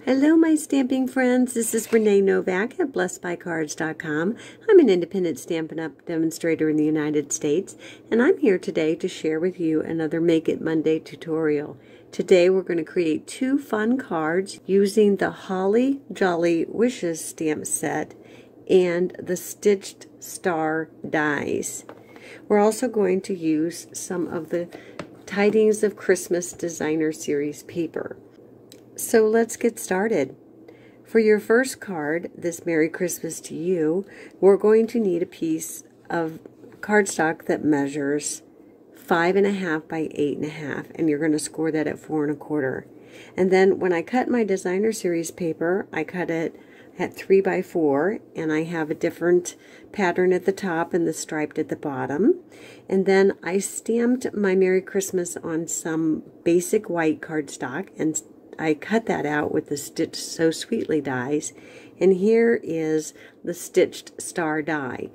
Hello, my stamping friends. This is Renae Novak at BlessedByCards.com. I'm an independent Stampin' Up! Demonstrator in the United States, and I'm here today to share with you another Make It Monday tutorial. Today we're going to create 2 fun cards using the Holly Jolly Wishes stamp set and the Stitched Star dies. We're also going to use some of the Tidings of Christmas Designer Series paper. So let's get started. For your first card, this Merry Christmas to You, we're going to need a piece of cardstock that measures 5.5 by 8.5, and you're going to score that at 4 1/4. And then when I cut my Designer Series paper, I cut it at 3 by 4, and I have a different pattern at the top and the striped at the bottom. And then I stamped my Merry Christmas on some basic white cardstock, and I cut that out with the Stitch So Sweetly dies, and here is the Stitched Star die,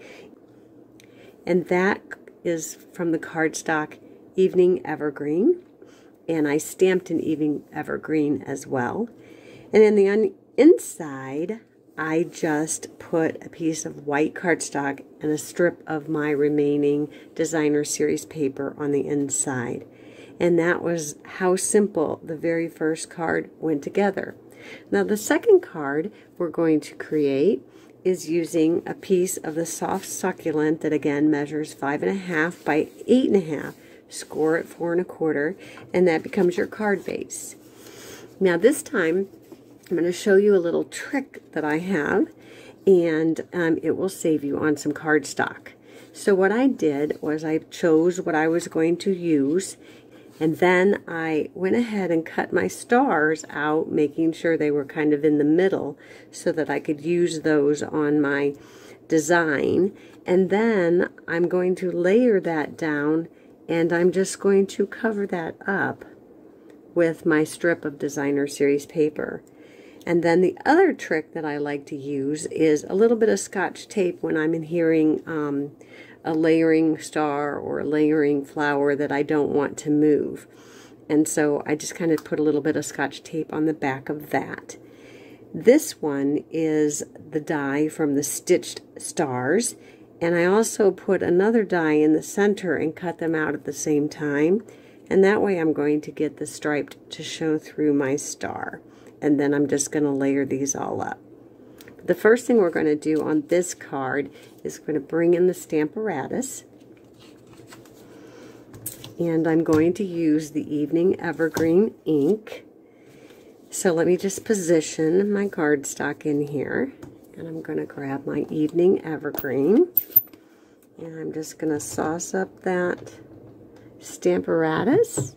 and that is from the cardstock Evening Evergreen, and I stamped an Evening Evergreen as well. And in the inside, I just put a piece of white cardstock and a strip of my remaining Designer Series paper on the inside. And that was how simple the very first card went together. Now the second card we're going to create is using a piece of the soft succulent that again measures 5.5 by 8.5. Score at 4 1/4, and that becomes your card base. Now this time I'm going to show you a little trick that I have, and it will save you on some cardstock. So what I did was I chose what I was going to use, and then I went ahead and cut my stars out, making sure they were kind of in the middle so that I could use those on my design. And then I'm going to layer that down, and I'm just going to cover that up with my strip of Designer Series paper. And then the other trick that I like to use is a little bit of Scotch tape when I'm adhering a layering star or a layering flower that I don't want to move. And so I just kind of put a little bit of Scotch tape on the back of that. This one is the die from the Stitched Stars, and I also put another die in the center and cut them out at the same time, and that way I'm going to get the striped to show through my star. And then I'm just going to layer these all up. The first thing we're going to do on this card is going to bring in the Stamparatus, and I'm going to use the Evening Evergreen ink. So let me just position my cardstock in here, and I'm going to grab my Evening Evergreen, and I'm just going to sauce up that Stamparatus,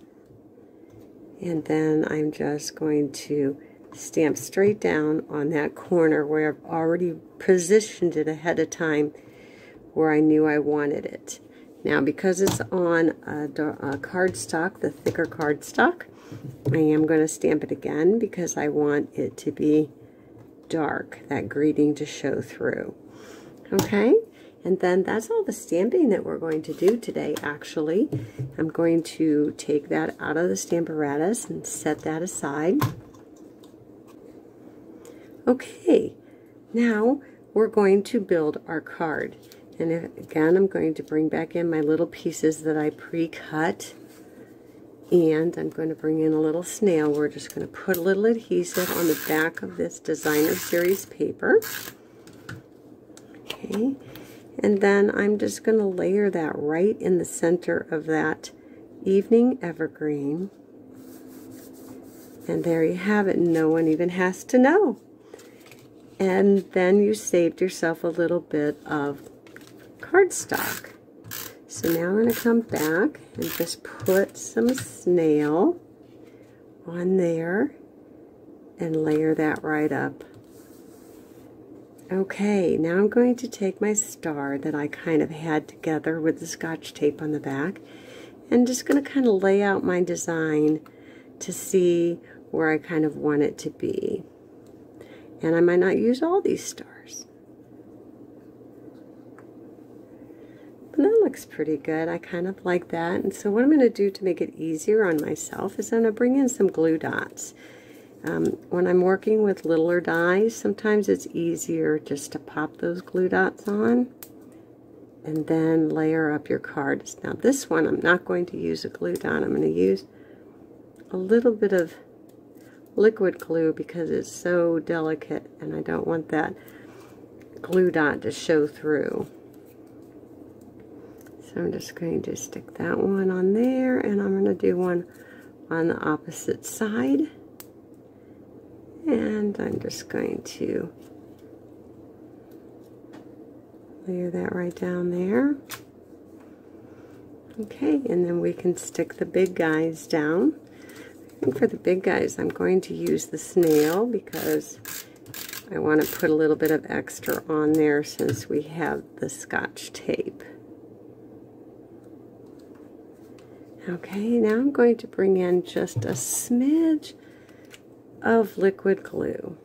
and then I'm just going to stamp straight down on that corner where I've already positioned it ahead of time where I knew I wanted it. Now because it's on a cardstock, the thicker cardstock, I am going to stamp it again because I want it to be dark, that greeting to show through. Okay, and then that's all the stamping that we're going to do today actually. I'm going to take that out of the Stamparatus and set that aside. Okay, now we're going to build our card. And again, I'm going to bring back in my little pieces that I pre-cut. And I'm going to bring in a little snail. We're just going to put a little adhesive on the back of this Designer Series paper. Okay, and then I'm just going to layer that right in the center of that Evening Evergreen. And there you have it. No one even has to know. And then you saved yourself a little bit of cardstock. So now I'm going to come back and just put some snail on there and layer that right up. Okay, now I'm going to take my star that I kind of had together with the Scotch tape on the back and just going to kind of lay out my design to see where I kind of want it to be. And I might not use all these stars. But that looks pretty good. I kind of like that. And so what I'm going to do to make it easier on myself is I'm going to bring in some glue dots. when I'm working with littler dies, sometimes it's easier just to pop those glue dots on and then layer up your cards. Now this one, I'm not going to use a glue dot. I'm going to use a little bit of liquid glue because it's so delicate and I don't want that glue dot to show through. So I'm just going to stick that one on there, and I'm going to do one on the opposite side. And I'm just going to layer that right down there. Okay, and then we can stick the big guys down. I think for the big guys I'm going to use the snail because I want to put a little bit of extra on there since we have the Scotch tape. Okay, now I'm going to bring in just a smidge of liquid glue.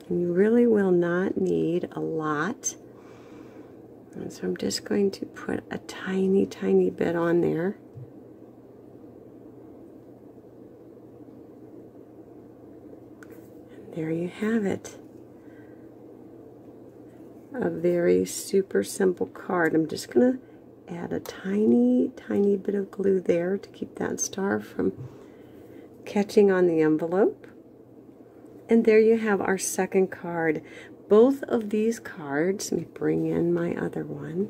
And you really will not need a lot. And so I'm just going to put a tiny, tiny bit on there. And there you have it. A very super simple card. I'm just going to add a tiny, tiny bit of glue there to keep that star from catching on the envelope. And there you have our second card. Both of these cards, let me bring in my other one.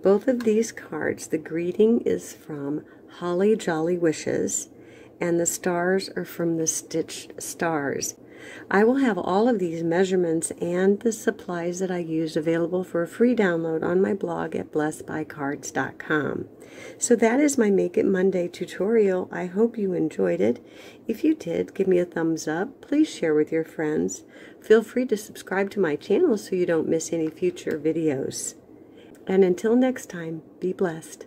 Both of these cards, the greeting is from Holly Jolly Wishes, and the stars are from the Stitched Stars. I will have all of these measurements and the supplies that I used available for a free download on my blog at BlessedByCards.com. So that is my Make It Monday tutorial. I hope you enjoyed it. If you did, give me a thumbs up. Please share with your friends. Feel free to subscribe to my channel so you don't miss any future videos. And until next time, be blessed.